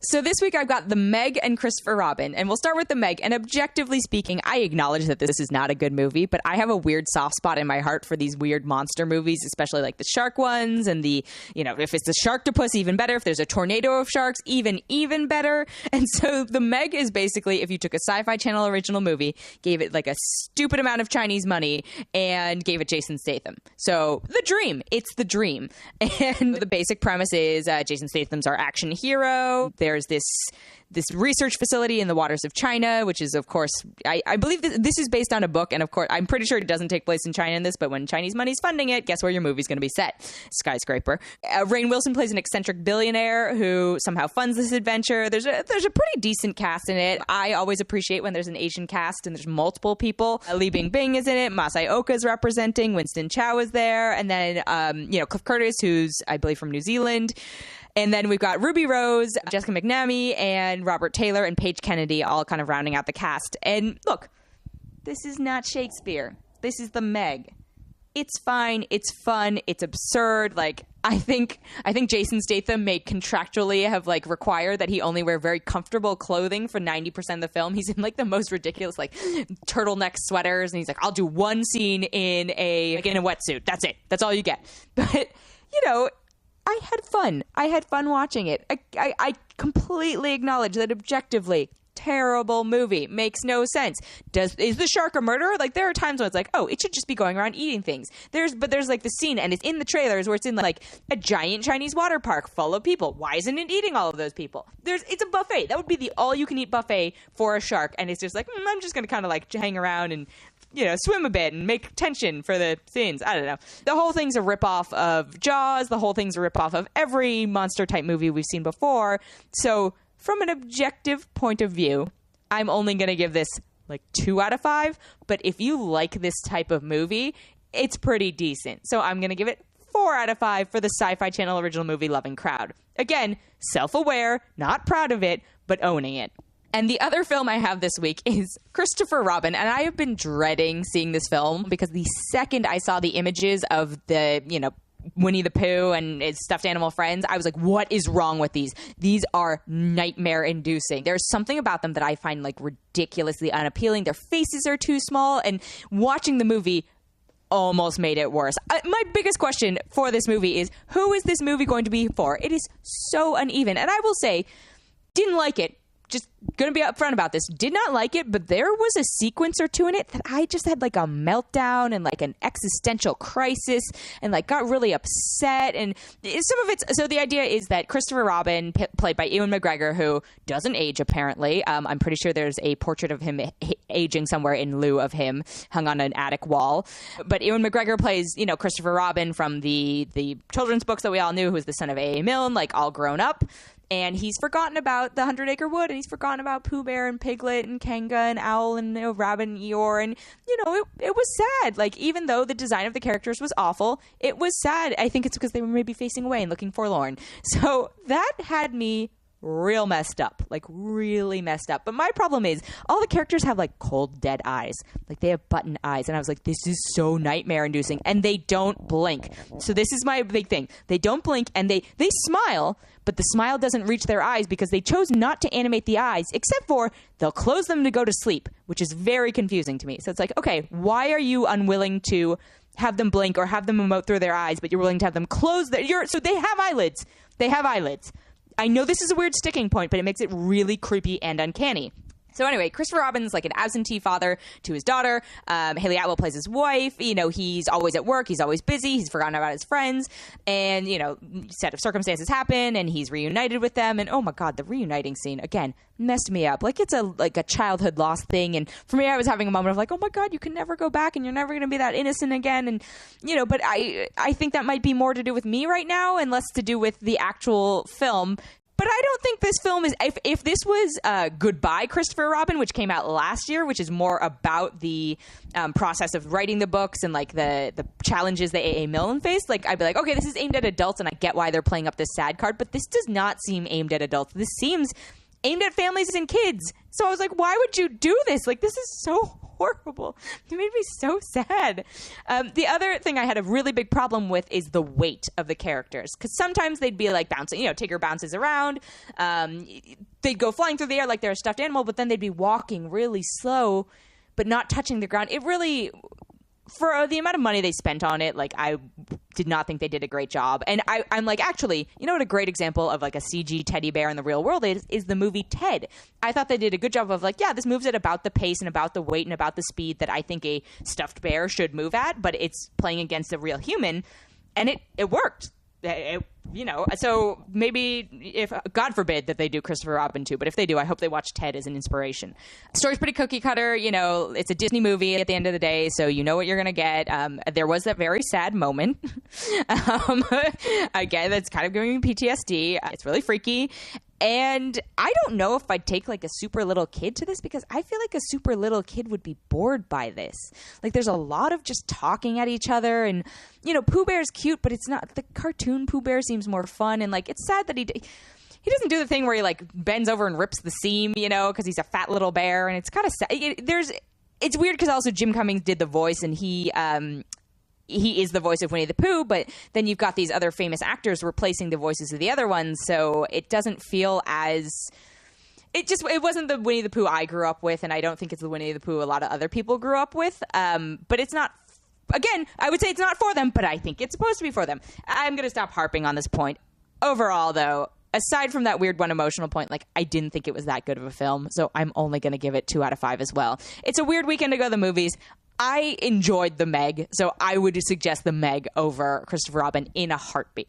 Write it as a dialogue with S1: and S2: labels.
S1: So this week I've got The Meg and Christopher Robin, and we'll start with The Meg. And objectively speaking, I acknowledge that this is not a good movie, but I have a weird soft spot in my heart for these weird monster movies, especially like the shark ones and the, if it's a sharktopus, even better. If there's a tornado of sharks, even better. And so The Meg is basically if you took a SyFy Channel original movie, gave it like a stupid amount of Chinese money, and gave it Jason Statham. So the dream. It's the dream. And the basic premise is Jason Statham's our action hero. There's this research facility in the waters of China, which is, of course, I believe this is based on a book. And of course, I'm pretty sure it doesn't take place in China in this, but when Chinese money's funding it, guess where your movie's going to be set? Skyscraper. Rainn Wilson plays an eccentric billionaire who somehow funds this adventure. There's a pretty decent cast in it. I always appreciate when there's an Asian cast and there's multiple people. Li Bingbing is in it. Masi Oka is representing. Winston Chao is there. And then, Cliff Curtis, who's, I believe, from New Zealand. And then we've got Ruby Rose, Jessica McNamee, and Robert Taylor and Paige Kennedy all kind of rounding out the cast. And look, this is not Shakespeare. This is The Meg. It's fine. It's fun. It's absurd. Like, I think Jason Statham may contractually have required that he only wear very comfortable clothing for 90% of the film. He's in the most ridiculous turtleneck sweaters, and he's like, I'll do one scene in a wetsuit. That's it. That's all you get. But I had fun. I had fun watching it. I completely acknowledge that objectively, terrible movie. Makes no sense. Is the shark a murderer? There are times when it's like, oh, it should just be going around eating things. There's the scene, and it's in the trailers where it's in a giant Chinese water park full of people. Why isn't it eating all of those people? It's a buffet. That would be the all-you-can-eat buffet for a shark, and it's just I'm just going to kind of hang around and swim a bit and make tension for the scenes. I don't know. The whole thing's a ripoff of Jaws. The whole thing's a ripoff of every monster-type movie we've seen before. So from an objective point of view, I'm only going to give this 2 out of 5. But if you like this type of movie, it's pretty decent. So I'm going to give it 4 out of 5 for the SyFy Channel original movie loving crowd. Again, self-aware, not proud of it, but owning it. And the other film I have this week is Christopher Robin. And I have been dreading seeing this film because the second I saw the images of the, Winnie the Pooh and his stuffed animal friends, I was like, what is wrong with these? These are nightmare inducing. There's something about them that I find ridiculously unappealing. Their faces are too small, and watching the movie almost made it worse. My biggest question for this movie is, who is this movie going to be for? It is so uneven. And I will say, didn't like it. Just gonna be upfront about this. Did not like it, but there was a sequence or two in it that I just had a meltdown and an existential crisis and got really upset. And some of it's so the idea is that Christopher Robin, played by Ewan McGregor, who doesn't age apparently. I'm pretty sure there's a portrait of him aging somewhere in lieu of him hung on an attic wall. But Ewan McGregor plays Christopher Robin from the children's books that we all knew, who was the son of A.A. Milne, all grown up. And he's forgotten about the 100 Acre Wood, and he's forgotten about Pooh Bear and Piglet and Kanga and Owl and Rabbit and Eeyore. And, it was sad. Even though the design of the characters was awful, it was sad. I think it's because they were maybe facing away and looking forlorn. So that had me real messed up, really messed up. But my problem is all the characters have cold, dead eyes. They have button eyes. And I was like, this is so nightmare inducing. And they don't blink. So this is my big thing. They don't blink, and they smile, but the smile doesn't reach their eyes because they chose not to animate the eyes, except for they'll close them to go to sleep, which is very confusing to me. So it's okay, why are you unwilling to have them blink or have them emote through their eyes, but you're willing to have them close so they have eyelids. They have eyelids. I know this is a weird sticking point, but it makes it really creepy and uncanny. So anyway, Christopher Robin's an absentee father to his daughter. Haley Atwell plays his wife. He's always at work. He's always busy. He's forgotten about his friends. And, set of circumstances happen, and he's reunited with them. And, oh, my God, the reuniting scene, again, messed me up. It's a childhood lost thing. And for me, I was having a moment of oh, my God, you can never go back, and you're never going to be that innocent again. And, but I think that might be more to do with me right now and less to do with the actual film. But I don't think this film is... If this was Goodbye, Christopher Robin, which came out last year, which is more about the process of writing the books and, the challenges that A.A. Milne faced, I'd be okay, this is aimed at adults, and I get why they're playing up this sad card, but this does not seem aimed at adults. This seems aimed at families and kids. So I was why would you do this? This is so horrible. It made me so sad. The other thing I had a really big problem with is the weight of the characters, because sometimes they'd be like bouncing, Tigger bounces around, they'd go flying through the air like they're a stuffed animal, but then they'd be walking really slow but not touching the ground. It really, for the amount of money they spent on it, like, I did not think they did a great job. And I'm like, actually, you know what a great example of like a CG teddy bear in the real world is the movie Ted. I thought they did a good job of like, yeah, this moves at about the pace and about the weight and about the speed that I think a stuffed bear should move at, but it's playing against a real human, and it worked. So maybe, if God forbid that they do Christopher Robin 2, but if they do, I hope they watch Ted as an inspiration. The story's pretty cookie cutter. It's a Disney movie at the end of the day, so you know what you're going to get. There was that very sad moment. Again, that's kind of giving me PTSD. It's really freaky. And I don't know if I'd take like a super little kid to this, because I feel like a super little kid would be bored by this. Like, there's a lot of just talking at each other, and Pooh Bear's cute, but it's not, the cartoon Pooh Bear seems more fun. And like, it's sad that he doesn't do the thing where he like bends over and rips the seam, because he's a fat little bear, and it's kind of sad. It's weird because also Jim Cummings did the voice, and he is the voice of Winnie the Pooh, but then you've got these other famous actors replacing the voices of the other ones, so it doesn't feel as... It wasn't the Winnie the Pooh I grew up with, and I don't think it's the Winnie the Pooh a lot of other people grew up with, but it's not... Again, I would say it's not for them, but I think it's supposed to be for them. I'm going to stop harping on this point. Overall, though, aside from that weird one emotional point, like, I didn't think it was that good of a film, so I'm only going to give it 2 out of 5 as well. It's a weird weekend to go to the movies. I enjoyed The Meg, so I would suggest The Meg over Christopher Robin in a heartbeat.